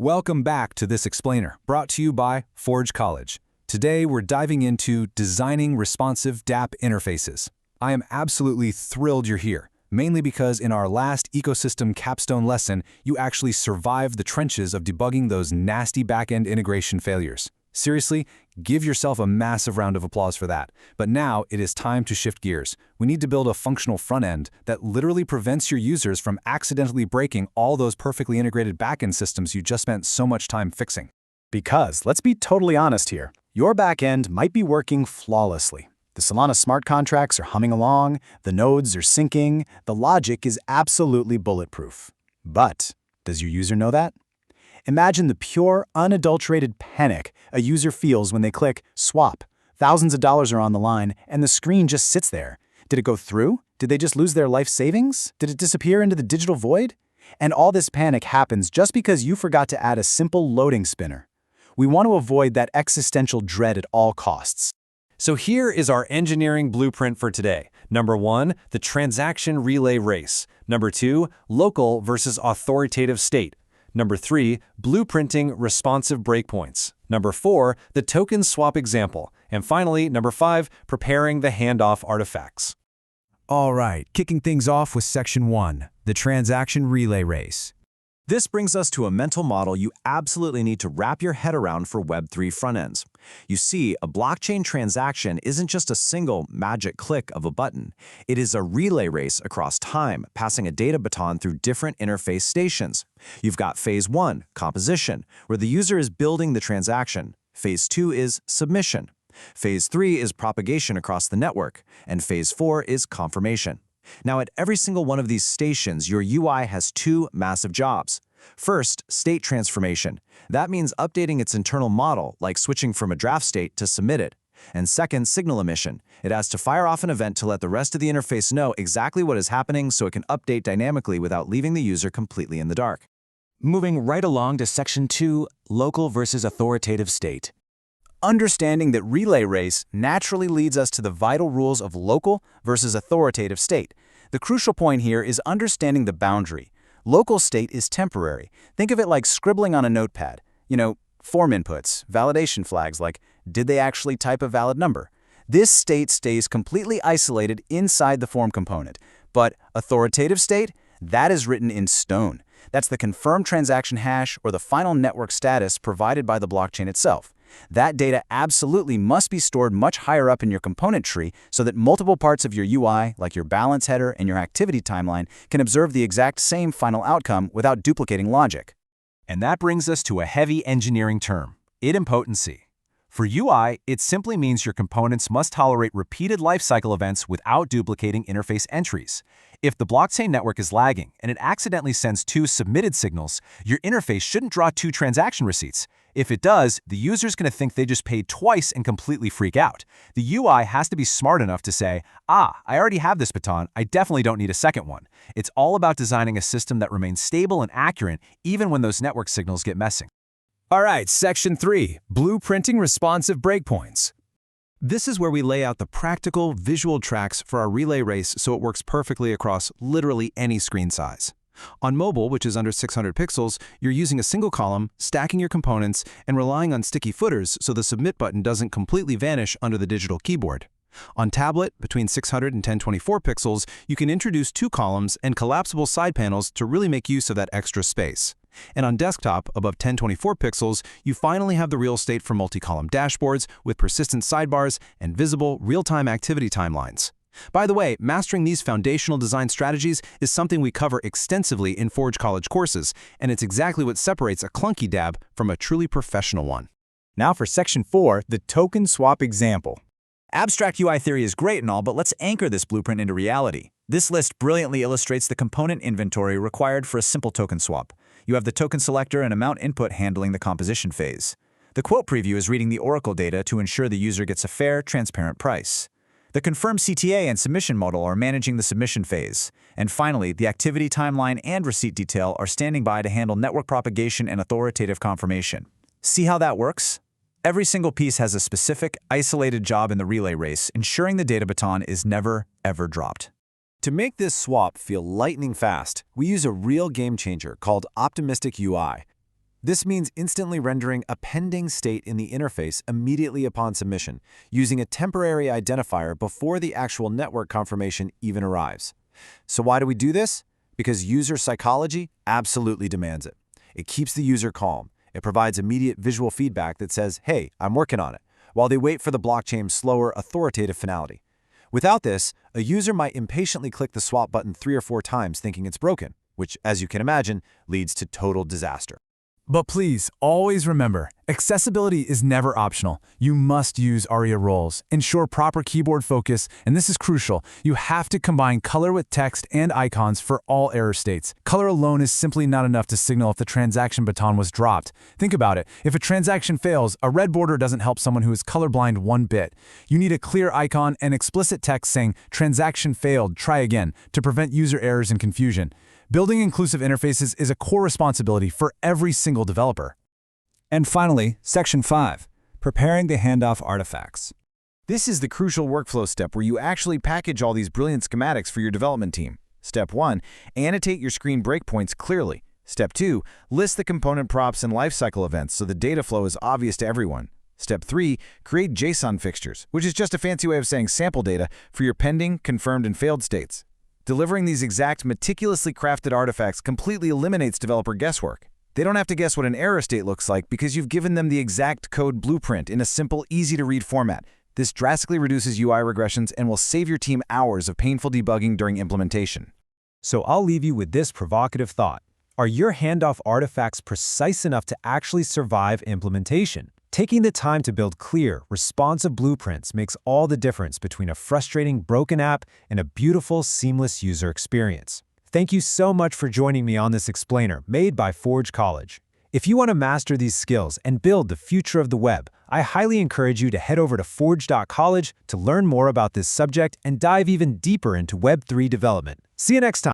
Welcome back to This Explainer, brought to you by Forge College. Today we're diving into designing responsive dApp interfaces. I am absolutely thrilled you're here, mainly because in our last ecosystem capstone lesson, you actually survived the trenches of debugging those nasty backend integration failures. Seriously, give yourself a massive round of applause for that. But now it is time to shift gears. We need to build a functional front end that literally prevents your users from accidentally breaking all those perfectly integrated backend systems you just spent so much time fixing. Because, let's be totally honest here, your backend might be working flawlessly. The Solana smart contracts are humming along, the nodes are syncing, the logic is absolutely bulletproof. But, does your user know that? Imagine the pure, unadulterated panic a user feels when they click swap. Thousands of dollars are on the line, and the screen just sits there. Did it go through? Did they just lose their life savings? Did it disappear into the digital void? And all this panic happens just because you forgot to add a simple loading spinner. We want to avoid that existential dread at all costs. So here is our engineering blueprint for today. Number 1, the transaction relay race. Number 2, local versus authoritative state. Number 3, blueprinting responsive breakpoints. Number 4, the token swap example. And finally, number 5, preparing the handoff artifacts. All right, kicking things off with Section 1, the transaction relay race. This brings us to a mental model you absolutely need to wrap your head around for Web3 frontends. You see, a blockchain transaction isn't just a single magic click of a button. It is a relay race across time, passing a data baton through different interface stations. You've got Phase 1, composition, where the user is building the transaction. Phase 2 is submission. Phase 3 is propagation across the network. And Phase 4 is confirmation. Now, at every single one of these stations, your UI has two massive jobs. First, state transformation. That means updating its internal model, like switching from a draft state to submitted. And second, signal emission. It has to fire off an event to let the rest of the interface know exactly what is happening so it can update dynamically without leaving the user completely in the dark. Moving right along to Section 2, local versus authoritative state. Understanding that relay race naturally leads us to the vital rules of local versus authoritative state. The crucial point here is understanding the boundary. Local state is temporary. Think of it like scribbling on a notepad. Form inputs, validation flags like, did they actually type a valid number? This state stays completely isolated inside the form component. But authoritative state, that is written in stone. That's the confirmed transaction hash or the final network status provided by the blockchain itself. That data absolutely must be stored much higher up in your component tree so that multiple parts of your UI, like your balance header and your activity timeline, can observe the exact same final outcome without duplicating logic. And that brings us to a heavy engineering term, idempotency. For UI, it simply means your components must tolerate repeated lifecycle events without duplicating interface entries. If the blockchain network is lagging and it accidentally sends two submitted signals, your interface shouldn't draw two transaction receipts. If it does, the user's going to think they just paid twice and completely freak out. The UI has to be smart enough to say, I already have this baton, I definitely don't need a second one. It's all about designing a system that remains stable and accurate even when those network signals get messing. All right, Section 3, blueprinting responsive breakpoints. This is where we lay out the practical visual tracks for our relay race so it works perfectly across literally any screen size. On mobile, which is under 600 pixels, you're using a single column, stacking your components, and relying on sticky footers so the submit button doesn't completely vanish under the digital keyboard. On tablet, between 600 and 1024 pixels, you can introduce two columns and collapsible side panels to really make use of that extra space. And on desktop, above 1024 pixels, you finally have the real estate for multi-column dashboards with persistent sidebars and visible real-time activity timelines. By the way, mastering these foundational design strategies is something we cover extensively in Forge College courses, and it's exactly what separates a clunky dApp from a truly professional one. Now for Section 4, the token swap example. Abstract UI theory is great and all, but let's anchor this blueprint into reality. This list brilliantly illustrates the component inventory required for a simple token swap. You have the token selector and amount input handling the composition phase. The quote preview is reading the Oracle data to ensure the user gets a fair, transparent price. The confirmed CTA and submission modal are managing the submission phase. And finally, the activity timeline and receipt detail are standing by to handle network propagation and authoritative confirmation. See how that works? Every single piece has a specific, isolated job in the relay race, ensuring the data baton is never, ever dropped. To make this swap feel lightning fast, we use a real game changer called Optimistic UI. This means instantly rendering a pending state in the interface immediately upon submission, using a temporary identifier before the actual network confirmation even arrives. So why do we do this? Because user psychology absolutely demands it. It keeps the user calm. It provides immediate visual feedback that says, hey, I'm working on it, while they wait for the blockchain's slower, authoritative finality. Without this, a user might impatiently click the swap button 3 or 4 times thinking it's broken, which, as you can imagine, leads to total disaster. But please, always remember, accessibility is never optional. You must use ARIA roles, ensure proper keyboard focus, and this is crucial. You have to combine color with text and icons for all error states. Color alone is simply not enough to signal if the transaction baton was dropped. Think about it. If a transaction fails, a red border doesn't help someone who is colorblind one bit. You need a clear icon and explicit text saying, "Transaction failed, try again," to prevent user errors and confusion. Building inclusive interfaces is a core responsibility for every single developer. And finally, Section 5, preparing the handoff artifacts. This is the crucial workflow step where you actually package all these brilliant schematics for your development team. Step 1, annotate your screen breakpoints clearly. Step 2, list the component props and lifecycle events so the data flow is obvious to everyone. Step 3, create JSON fixtures, which is just a fancy way of saying sample data for your pending, confirmed, and failed states. Delivering these exact, meticulously crafted artifacts completely eliminates developer guesswork. They don't have to guess what an error state looks like because you've given them the exact code blueprint in a simple, easy-to-read format. This drastically reduces UI regressions and will save your team hours of painful debugging during implementation. So I'll leave you with this provocative thought. Are your handoff artifacts precise enough to actually survive implementation? Taking the time to build clear, responsive blueprints makes all the difference between a frustrating, broken app and a beautiful, seamless user experience. Thank you so much for joining me on this explainer made by Forge College. If you want to master these skills and build the future of the web, I highly encourage you to head over to forge.college to learn more about this subject and dive even deeper into Web3 development. See you next time.